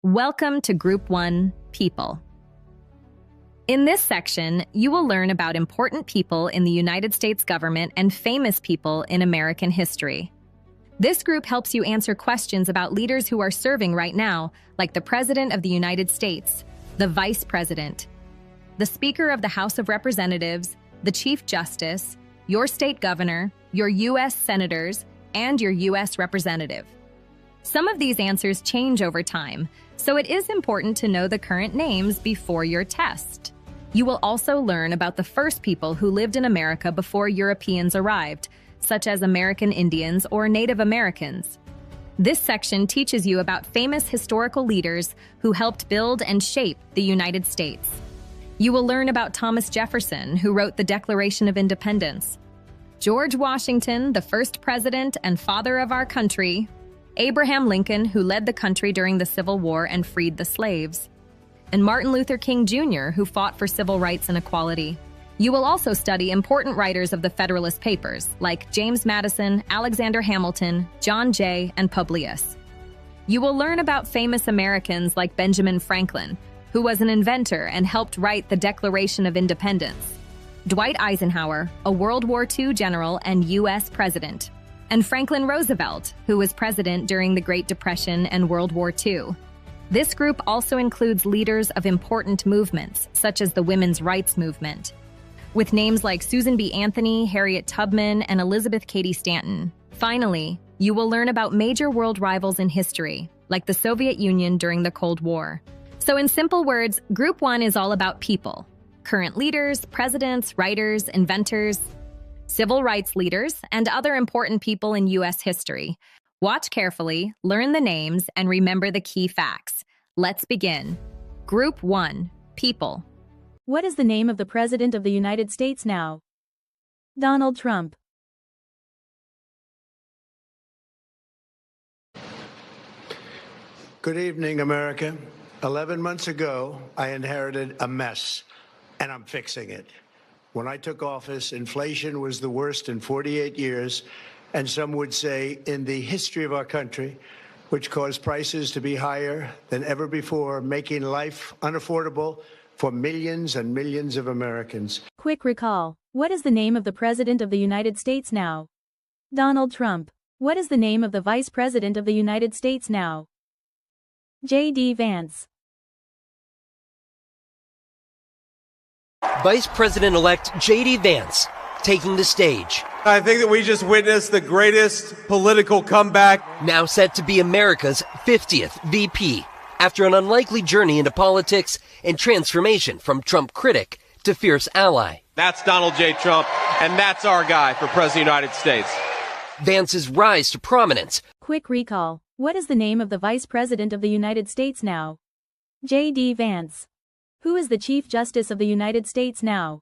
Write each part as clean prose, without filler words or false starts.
Welcome to Group 1, People. In this section, you will learn about important people in the United States government and famous people in American history. This group helps you answer questions about leaders who are serving right now, like the President of the United States, the Vice President, the Speaker of the House of Representatives, the Chief Justice, your state governor, your U.S. senators, and your U.S. representative. Some of these answers change over time, so it is important to know the current names before your test. You will also learn about the first people who lived in America before Europeans arrived, such as American Indians or Native Americans. This section teaches you about famous historical leaders who helped build and shape the United States. You will learn about Thomas Jefferson, who wrote the Declaration of Independence, George Washington, the first president and father of our country, Abraham Lincoln, who led the country during the Civil War and freed the slaves, and Martin Luther King Jr., who fought for civil rights and equality. You will also study important writers of the Federalist Papers, like James Madison, Alexander Hamilton, John Jay, and Publius. You will learn about famous Americans like Benjamin Franklin, who was an inventor and helped write the Declaration of Independence, Dwight Eisenhower, a World War II general and U.S. president, and Franklin Roosevelt, who was president during the Great Depression and World War II. This group also includes leaders of important movements, such as the women's rights movement, with names like Susan B. Anthony, Harriet Tubman, and Elizabeth Cady Stanton. Finally, you will learn about major world rivals in history, like the Soviet Union during the Cold War. So in simple words, Group 1 is all about people: current leaders, presidents, writers, inventors, civil rights leaders, and other important people in U.S. history. Watch carefully, learn the names, and remember the key facts. Let's begin. Group 1, People. What is the name of the President of the United States now? Donald Trump. Good evening, America. 11 months ago, I inherited a mess, and I'm fixing it. When I took office, inflation was the worst in 48 years, and some would say in the history of our country, which caused prices to be higher than ever before, making life unaffordable for millions and millions of Americans. Quick recall. What is the name of the President of the United States now? Donald Trump. What is the name of the Vice President of the United States now? J.D. Vance. Vice President-elect J.D. Vance taking the stage. I think that we just witnessed the greatest political comeback. Now set to be America's 50th VP after an unlikely journey into politics and transformation from Trump critic to fierce ally. That's Donald J. Trump, and that's our guy for President of the United States. Vance's rise to prominence. Quick recall. What is the name of the Vice President of the United States now? J.D. Vance. Who is the Chief Justice of the United States now?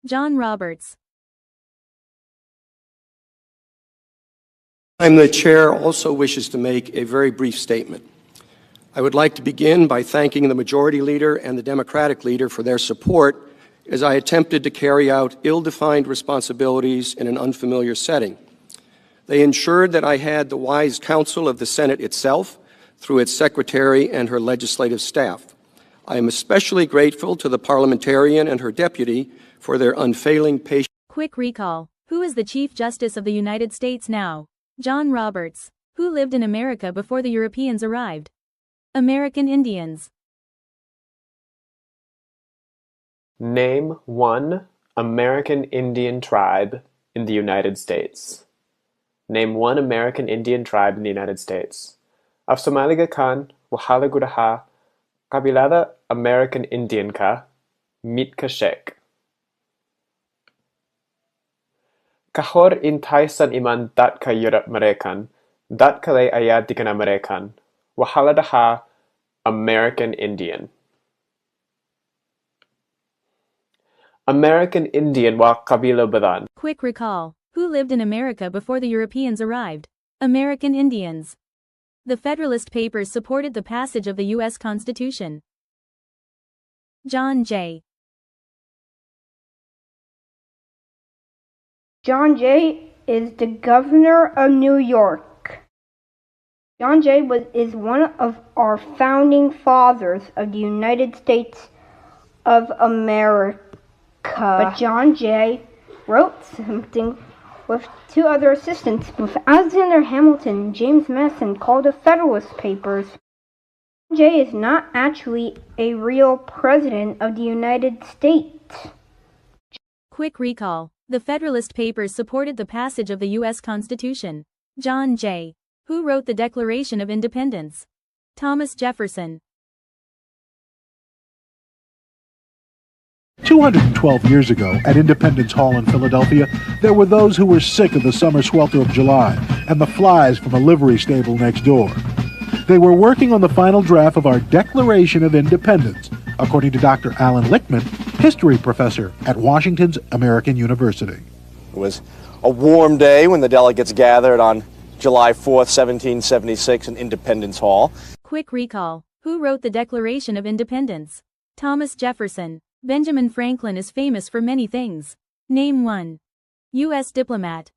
John Roberts. The chair also wishes to make a very brief statement. I would like to begin by thanking the Majority Leader and the Democratic Leader for their support as I attempted to carry out ill-defined responsibilities in an unfamiliar setting. They ensured that I had the wise counsel of the Senate itself through its secretary and her legislative staff. I am especially grateful to the parliamentarian and her deputy for their unfailing patience. Quick recall. Who is the Chief Justice of the United States now? John Roberts. Who lived in America before the Europeans arrived? American Indians. Name one American Indian tribe in the United States. Name one American Indian tribe in the United States. Af Somaliga kan, wahala gudaha, kabilada American Indian ka, mit ka shek. Kahor intay san iman dat ka Europe American, dat ka lay ayad di ka na American, wahala daha American Indian. American Indian wa kabila badan. Quick recall. Who lived in America before the Europeans arrived? American Indians. The Federalist Papers supported the passage of the U.S. Constitution. John Jay. John Jay is the governor of New York. John Jay is one of our founding fathers of the United States of America. But John Jay wrote something with two other assistants, with Alexander Hamilton and James Madison, called the Federalist Papers. John Jay is not actually a real president of the United States. Quick recall. The Federalist Papers supported the passage of the U.S. Constitution. John Jay. Who wrote the Declaration of Independence? Thomas Jefferson. 212 years ago, at Independence Hall in Philadelphia, there were those who were sick of the summer swelter of July and the flies from a livery stable next door. They were working on the final draft of our Declaration of Independence, according to Dr. Alan Lichtman, history professor at Washington's American University. It was a warm day when the delegates gathered on July 4th, 1776 in Independence Hall. Quick recall. Who wrote the Declaration of Independence? Thomas Jefferson. Benjamin Franklin is famous for many things. Name one. U.S. diplomat.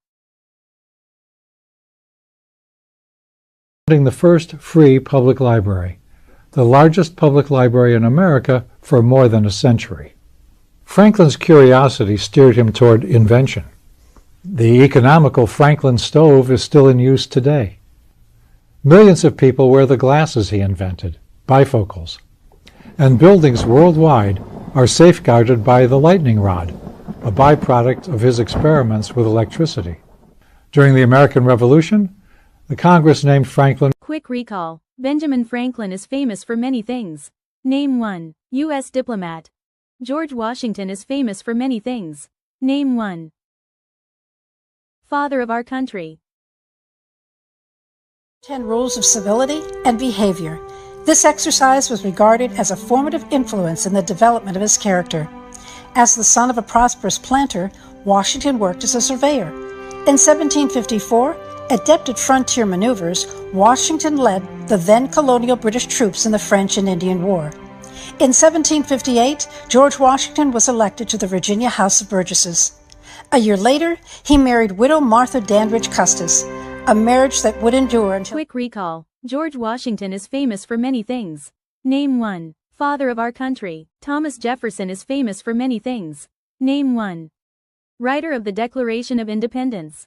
The first free public library, the largest public library in America for more than a century. Franklin's curiosity steered him toward invention. The economical Franklin stove is still in use today. Millions of people wear the glasses he invented, bifocals. And buildings worldwide are safeguarded by the lightning rod, a byproduct of his experiments with electricity. During the American Revolution, the Congress named Franklin. Quick recall. Benjamin Franklin is famous for many things. Name one. U.S. diplomat. George Washington is famous for many things. Name one. Father of our country. 10 Rules of Civility and Behavior. This exercise was regarded as a formative influence in the development of his character. As the son of a prosperous planter, Washington worked as a surveyor. In 1754, adept at frontier maneuvers, Washington led the then colonial British troops in the French and Indian War. In 1758, George Washington was elected to the Virginia House of Burgesses. A year later, he married widow Martha Dandridge Custis, a marriage that would endure until... Quick recall. George Washington is famous for many things. Name one. Father of our country. Thomas Jefferson is famous for many things. Name one. Writer of the Declaration of Independence.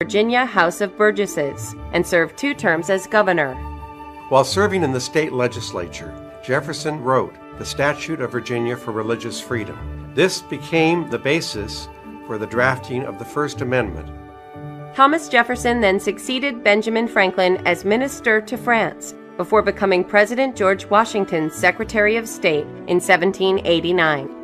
Virginia House of Burgesses, and served 2 terms as governor. While serving in the state legislature, Jefferson wrote the Statute of Virginia for Religious Freedom. This became the basis for the drafting of the First Amendment. Thomas Jefferson then succeeded Benjamin Franklin as minister to France, before becoming President George Washington's Secretary of State in 1789.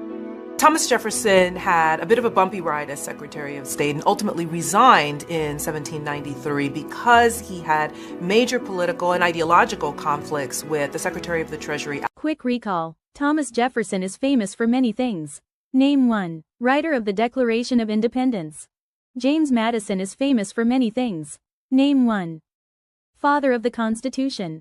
Thomas Jefferson had a bit of a bumpy ride as Secretary of State and ultimately resigned in 1793 because he had major political and ideological conflicts with the Secretary of the Treasury. Quick recall. Thomas Jefferson is famous for many things. Name one. Writer of the Declaration of Independence. James Madison is famous for many things. Name one. Father of the Constitution.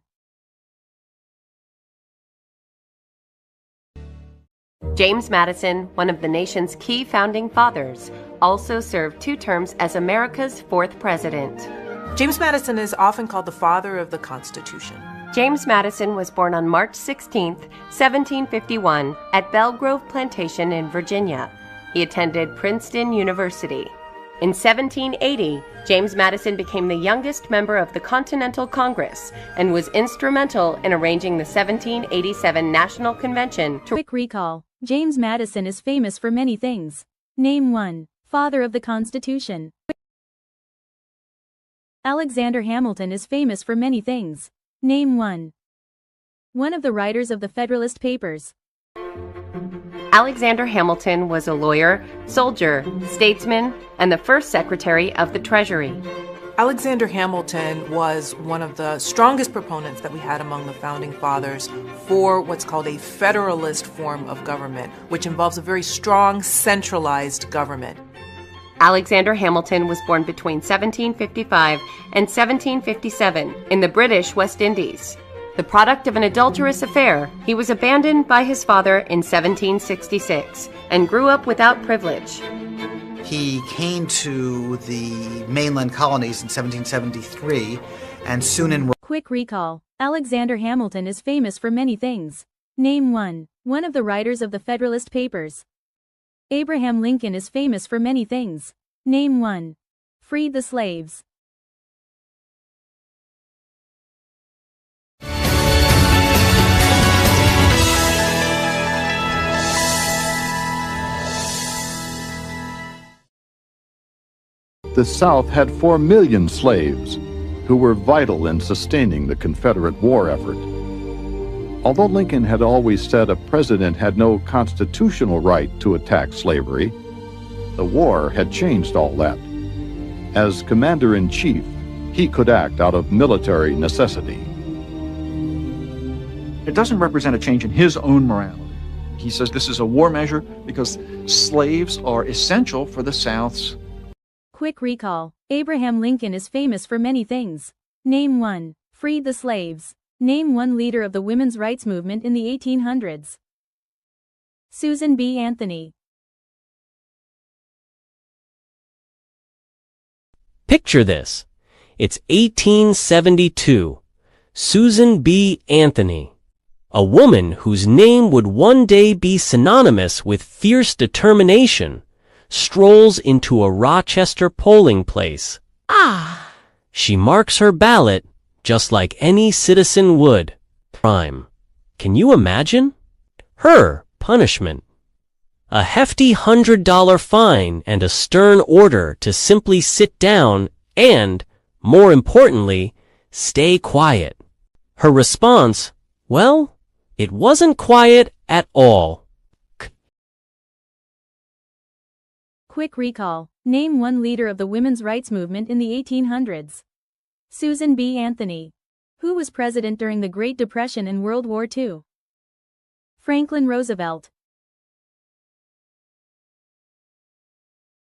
James Madison, one of the nation's key founding fathers, also served 2 terms as America's 4th president. James Madison is often called the father of the Constitution. James Madison was born on March 16, 1751, at Belgrove Plantation in Virginia. He attended Princeton University. In 1780, James Madison became the youngest member of the Continental Congress and was instrumental in arranging the 1787 National Convention. Quick recall. James Madison is famous for many things. Name one. Father of the Constitution. Alexander Hamilton is famous for many things. Name one. One of the writers of the Federalist Papers. Alexander Hamilton was a lawyer, soldier, statesman, and the first Secretary of the Treasury. Alexander Hamilton was one of the strongest proponents that we had among the founding fathers for what's called a federalist form of government, which involves a very strong centralized government. Alexander Hamilton was born between 1755 and 1757 in the British West Indies. The product of an adulterous affair, he was abandoned by his father in 1766 and grew up without privilege. He came to the mainland colonies in 1773 and soon enrolled. Quick recall. Alexander Hamilton is famous for many things. Name one. One of the writers of the Federalist Papers. Abraham Lincoln is famous for many things. Name one. Freed the slaves. The South had 4 million slaves who were vital in sustaining the Confederate war effort. Although Lincoln had always said a president had no constitutional right to attack slavery, the war had changed all that. As commander-in-chief, he could act out of military necessity. It doesn't represent a change in his own morality. He says this is a war measure because slaves are essential for the South's. Quick recall. Abraham Lincoln is famous for many things. Name one. Freed the slaves. Name one leader of the women's rights movement in the 1800s. Susan B. Anthony. Picture this. It's 1872. Susan B. Anthony, a woman whose name would one day be synonymous with fierce determination, strolls into a Rochester polling place. She marks her ballot just like any citizen would. Crime. Can you imagine? Her punishment. A hefty $100 fine and a stern order to simply sit down and, more importantly, stay quiet. Her response, well, it wasn't quiet at all. Quick recall. Name one leader of the women's rights movement in the 1800s. Susan B. Anthony. Who was president during the Great Depression and World War II? Franklin Roosevelt.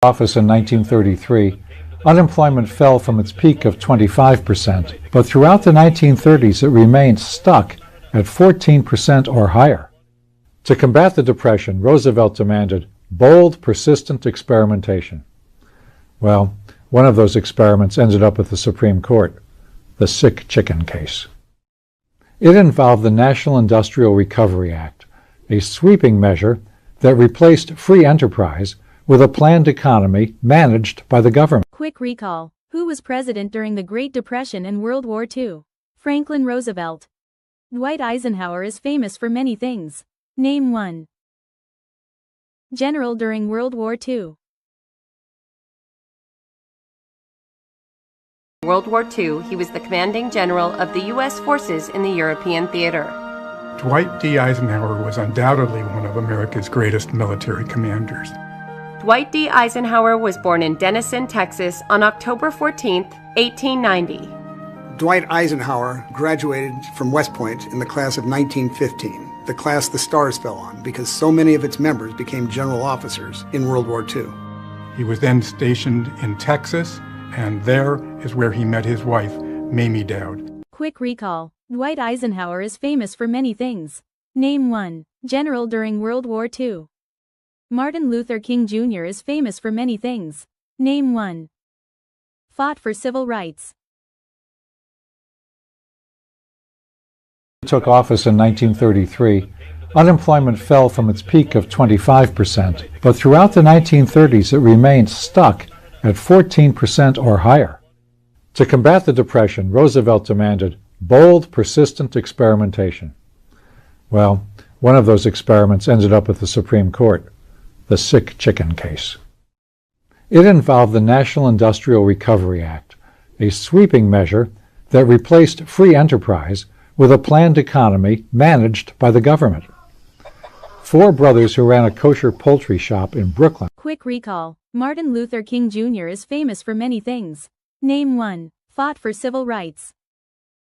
Office in 1933, unemployment fell from its peak of 25%, but throughout the 1930s it remained stuck at 14% or higher. To combat the Depression, Roosevelt demanded bold, persistent experimentation. Well, one of those experiments ended up at the Supreme Court, the sick chicken case. It involved the National Industrial Recovery Act, a sweeping measure that replaced free enterprise with a planned economy managed by the government. Quick recall. Who was president during the Great Depression and World War II? Franklin Roosevelt. Dwight Eisenhower is famous for many things. Name one. General during World War II. World War II, he was the commanding general of the U.S. forces in the European theater. Dwight D. Eisenhower was undoubtedly one of America's greatest military commanders. Dwight D. Eisenhower was born in Denison, Texas on October 14, 1890. Dwight Eisenhower graduated from West Point in the class of 1915, the class the stars fell on because so many of its members became general officers in World War II. He was then stationed in Texas, and there is where he met his wife, Mamie Dowd. Quick recall. Dwight Eisenhower is famous for many things. Name one. General during World War II. Martin Luther King Jr. is famous for many things. Name one. Fought for civil rights. Took office in 1933, unemployment fell from its peak of 25%, but throughout the 1930s it remained stuck at 14% or higher. To combat the Depression, Roosevelt demanded bold, persistent experimentation. Well, one of those experiments ended up at the Supreme Court, the sick chicken case. It involved the National Industrial Recovery Act, a sweeping measure that replaced free enterprise with a planned economy managed by the government. 4 brothers who ran a kosher poultry shop in Brooklyn. Quick recall. Martin Luther King Jr. is famous for many things. Name one. Fought for civil rights.